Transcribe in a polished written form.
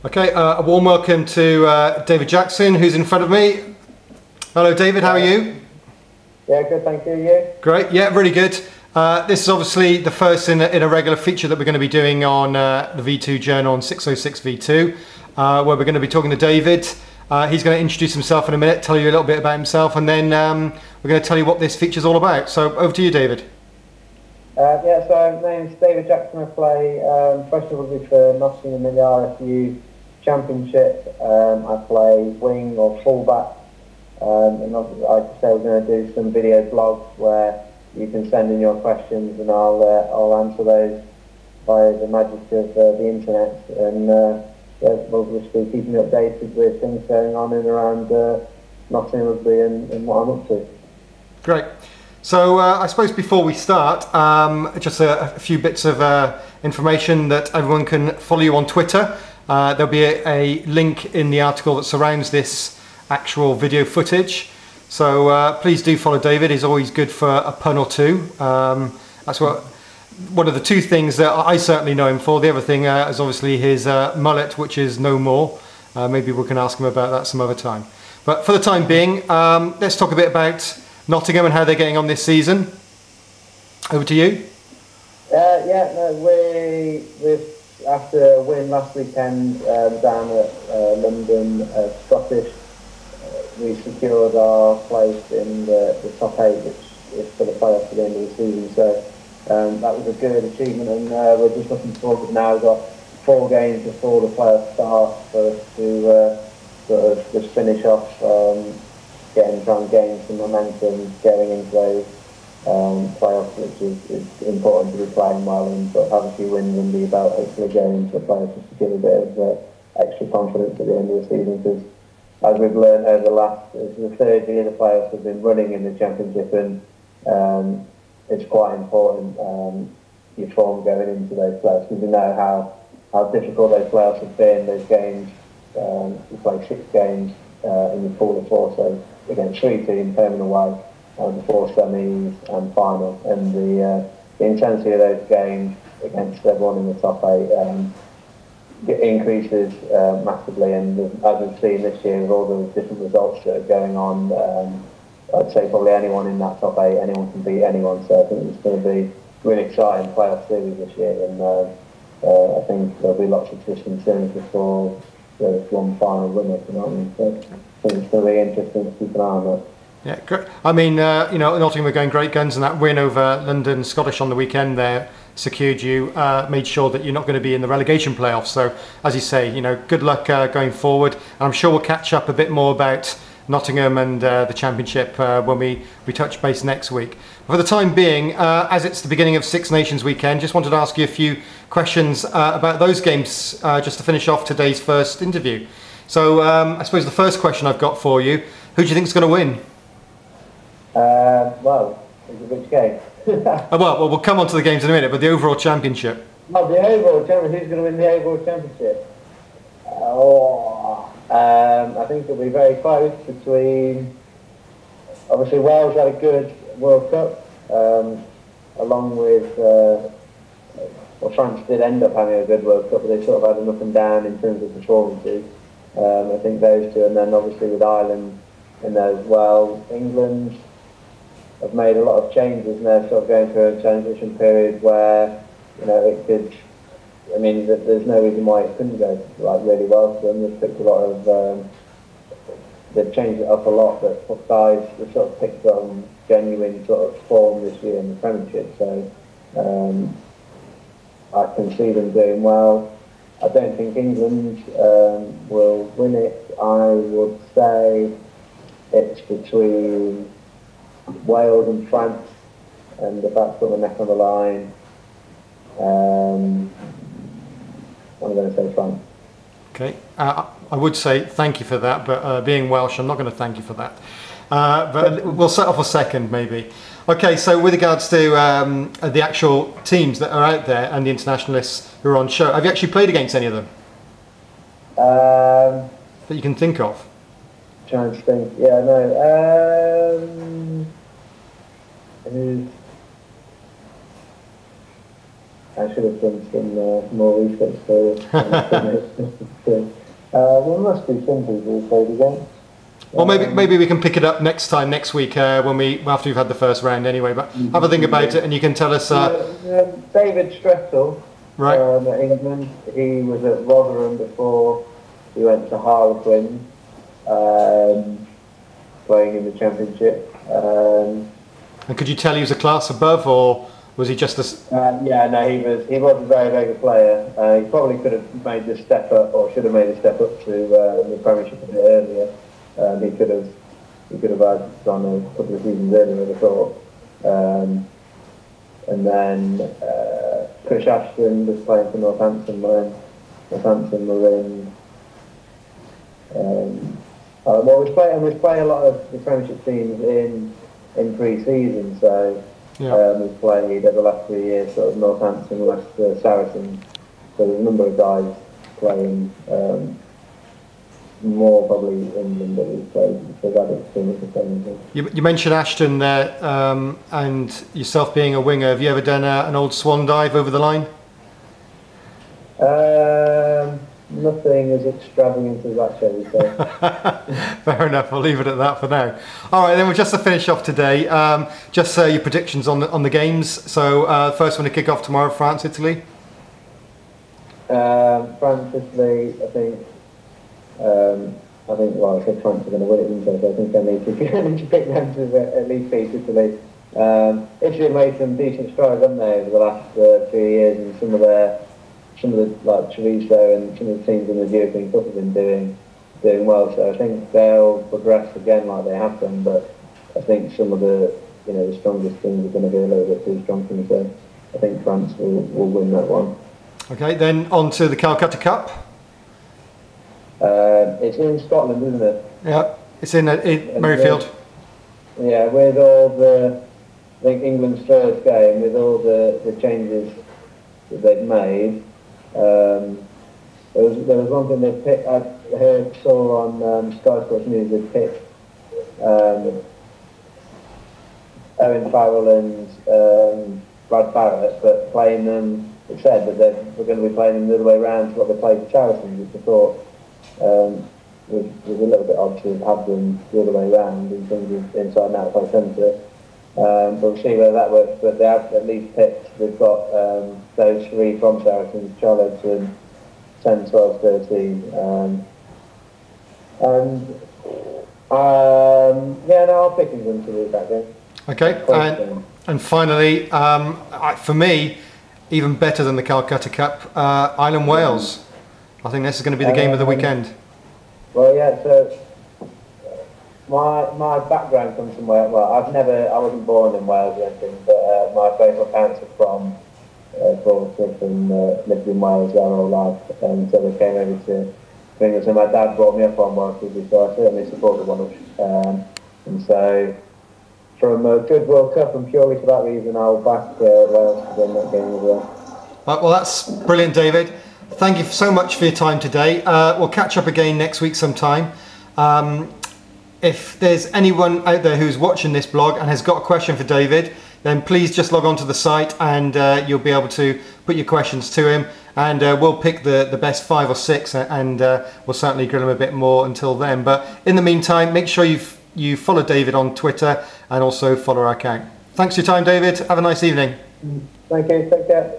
Okay, a warm welcome to David Jackson, who's in front of me. Hello David, how are you? Yeah, good, thank you. You? Great, yeah, really good. This is obviously the first in a regular feature that we're going to be doing on the V2 Journal on 606 V2, where we're going to be talking to David. He's going to introduce himself in a minute, tell you a little bit about himself, and then we're going to tell you what this feature is all about. So over to you, David. Yeah, so my name's David Jackson. I play professional rugby for Nottingham in the RFU Championship. I play wing or fullback, and like I say, we're going to do some video blogs where you can send in your questions, and I'll answer those by the magic of the internet. And yeah, we'll just be keeping you updated with things going on in and around Nottingham rugby and what I'm up to. Great. So I suppose before we start, just a few bits of information that everyone can follow you on Twitter. There'll be a link in the article that surrounds this actual video footage. So please do follow David. He's always good for a pun or two. That's one of the two things that I certainly know him for. The other thing is obviously his mullet, which is no more. Maybe we can ask him about that some other time. But for the time being, let's talk a bit about Nottingham and how they're getting on this season. Over to you. Yeah, no, we've after a win last weekend down at London Scottish, we secured our place in the top 8, which is for the playoffs at the end of the season. So that was a good achievement, and we're just looking forward now. We've got 4 games before the playoffs start for us to sort of just finish off. Try and gain some momentum going into those playoffs, which is important to be playing well and sort of have a few wins and be about hopefully going into the playoffs just to give a bit of extra confidence at the end of the season. Because as we've learned over it's the 3rd year the playoffs have been running in the Championship, and it's quite important your form going into those playoffs, because you know how difficult those playoffs have been. Those games, you play 6 games in your pool of 4, so against 3 teams home and away, the 4 semis and final, and the intensity of those games against everyone in the top 8 increases massively. And as we've seen this year with all the different results that are going on, I'd say probably anyone in that top 8, anyone can beat anyone. So I think it's going to be really exciting playoff series this year, and I think there'll be lots of twists and turns before there's one final winner. You know what I mean? So I think it's going to be interesting to keep an eye on that. Yeah, great. I mean, you know, Nottingham were going great guns, and that win over London Scottish on the weekend there secured you, made sure that you're not going to be in the relegation playoffs. So, as you say, you know, good luck going forward. And I'm sure we'll catch up a bit more about Nottingham and the Championship when we touch base next week. For the time being, as it's the beginning of Six Nations weekend, just wanted to ask you a few questions about those games just to finish off today's first interview. So, I suppose the first question I've got for you, who do you think is going to win? Well, it's a big game. well, we'll come on to the games in a minute, but the overall championship. Oh, the overall championship. Who's going to win the overall championship? I think it'll be very close between. Obviously, Wales had a good World Cup, along with. Well, France did end up having a good World Cup, but they sort of had an up and down in terms of performances. I think those two, and then obviously with Ireland in there as well. England have made a lot of changes, and they're sort of going through a transition period where, you know, it could. I mean, there's no reason why it couldn't go like really well for them. They've picked a lot of. They've changed it up a lot, but for guys, they've sort of picked on genuine sort of form this year in the Premiership. So I can see them doing well. I don't think England will win it. I would say it's between Wales and France, and if that's put the neck on the line, I'm going to say France. Okay, I would say thank you for that, but being Welsh, I'm not going to thank you for that. But we'll set off a second, maybe. Okay, so with regards to the actual teams that are out there and the internationalists who are on show, have you actually played against any of them that you can think of? Trying to think. Yeah, no. I should have done some more research for it. There must be some people who played again. Well, maybe we can pick it up next week after we've had the first round anyway. But have a think about it, and you can tell us. David Stretzel, right, at England. He was at Rotherham before he went to Harlequins, playing in the Championship. And could you tell he was a class above, or was he just a? Yeah, no, he was a very, very good player. He probably could have made the step up, or should have made the step up to the Premiership a bit earlier. He could have gone a couple of seasons earlier, I thought. And then Chris Ashton was playing for Northampton when Northampton were in. We've played a lot of the Premiership teams in pre-season, so we've played over the last 3 years sort of Northampton, Leicester, Saracens. So there's a number of guys playing. More probably England that we've played, so that experience is the same. You mentioned Ashton there, and yourself being a winger. Have you ever done an old swan dive over the line? Nothing as extravagant as that, shall we say. Fair enough, I'll leave it at that for now. Alright, then just to finish off today, just your predictions on the games. So first one to kick off tomorrow, France, Italy. France, Italy, I think, well, I said France are going to win it, didn't I? So I think I need to pick them to at least beat Italy. Italy made some decent strides, haven't they, over the last 3 years, and some of the like Treviso and some of the teams in the European Cup have been doing well. So I think they'll progress again like they have done. But I think some of the the strongest teams are going to be a little bit too strong for them. So I think France will win that one. Okay, then on to the Calcutta Cup. It's in Scotland, isn't it? Yeah, it's in Merrifield. Yeah, with all I think England's first game, with all the changes that they've made, there was one thing they picked. I saw on Sky Sports News they picked Owen Farrell and Brad Barrett, but playing them. It said that we're going to be playing them the other way around to what they played for Charlton, which I thought was a little bit odd to have them the other way around in terms of inside and outside centre. But we'll see whether that works. But they have at least picked. They've got those three from Saracens: Charlton, 10, 12, 13. I'll pick England to lose that game. Okay, and finally, for me, even better than the Calcutta Cup, Ireland Wales. I think this is going to be the game of the weekend. Well, yeah. So my background comes from Wales. Well, I wasn't born in Wales or anything, but my parents are from Doncaster and lived in Wales their whole life, and so they came over to England. So my dad brought me up on Welsh rugby, so I certainly supported Welsh. And so from a good World Cup, and purely for that reason, I'll back Wales to win that game as well. Well, that's brilliant, David. Thank you so much for your time today. We'll catch up again next week sometime. If there's anyone out there who's watching this blog and has got a question for David, then please just log on to the site and you'll be able to put your questions to him, and we'll pick the best 5 or 6 and we'll certainly grill him a bit more until then. But in the meantime, make sure you follow David on Twitter and also follow our account. Thanks for your time, David. Have a nice evening. Thank you. Take care.